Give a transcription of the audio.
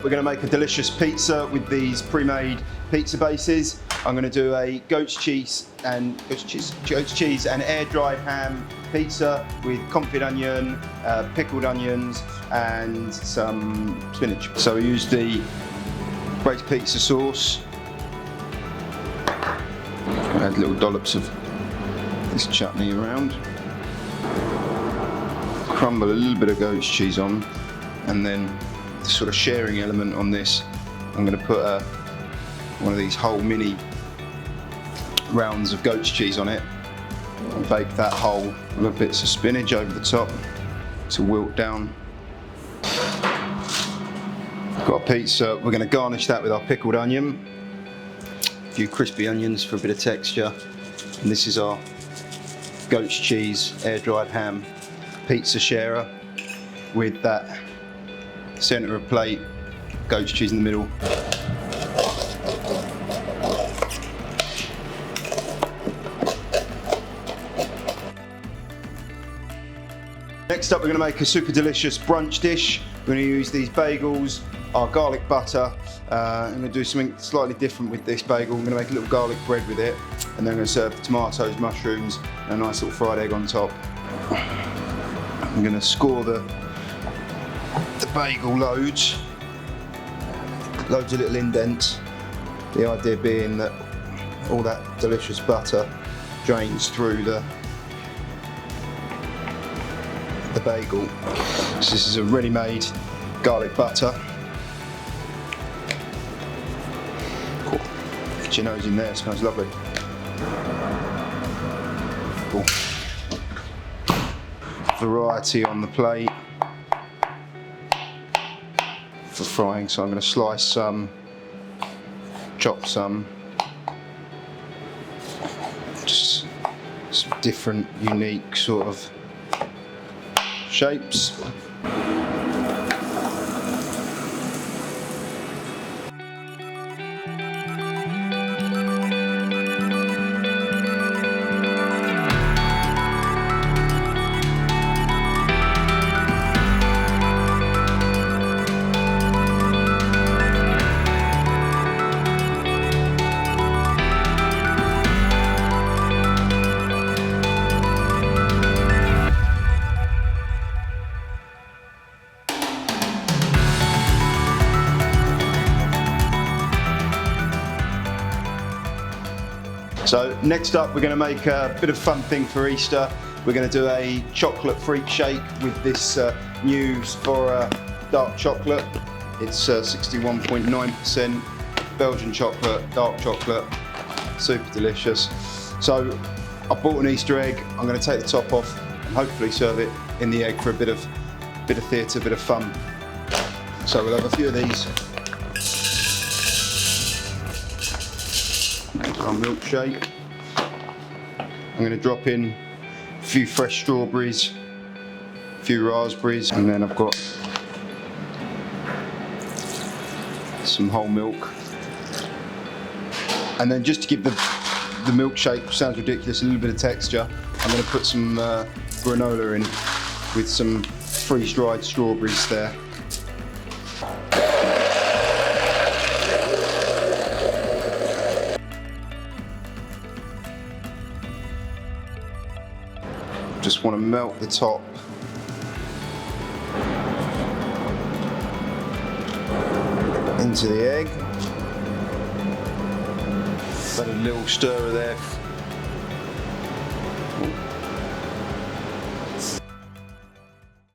We're going to make a delicious pizza with these pre-made pizza bases. I'm going to do a goat's cheese and air-dried ham pizza with confit onion, pickled onions, and some spinach. So we use the braised pizza sauce. Add little dollops of this chutney around. Crumble a little bit of goat's cheese on, and then the sort of sharing element on this, I'm going to put one of these whole mini rounds of goat's cheese on it and bake that whole with bits of spinach over the top to wilt down. Got a pizza, we're going to garnish that with our pickled onion, a few crispy onions for a bit of texture, and this is our goat's cheese air-dried ham pizza sharer with that centre of plate, goat's cheese in the middle. Next up, we're going to make a super delicious brunch dish. We're going to use these bagels, our garlic butter. I'm going to do something slightly different with this bagel. I'm going to make a little garlic bread with it, and then I'm going to serve the tomatoes, mushrooms, and a nice little fried egg on top. I'm going to score the bagel loads of little indents. The idea being that all that delicious butter drains through the bagel. So this is a ready-made garlic butter. Cool. Get your nose in there, it smells lovely. Cool. Variety on the plate for frying, so I'm going to slice some, chop some, just some different, unique sort of shapes. So next up, we're going to make a bit of a fun thing for Easter. We're going to do a chocolate freak shake with this new Sfora dark chocolate. It's 61.9% Belgian chocolate, dark chocolate, super delicious. So I bought an Easter egg. I'm going to take the top off and hopefully serve it in the egg for a bit of theatre, bit of fun. So we'll have a few of these. Our milkshake. I'm going to drop in a few fresh strawberries, a few raspberries, and then I've got some whole milk. And then just to give the milkshake, sounds ridiculous, a little bit of texture, I'm going to put some granola in with some freeze-dried strawberries there. Just want to melt the top. Into the egg. Let a little stirrer there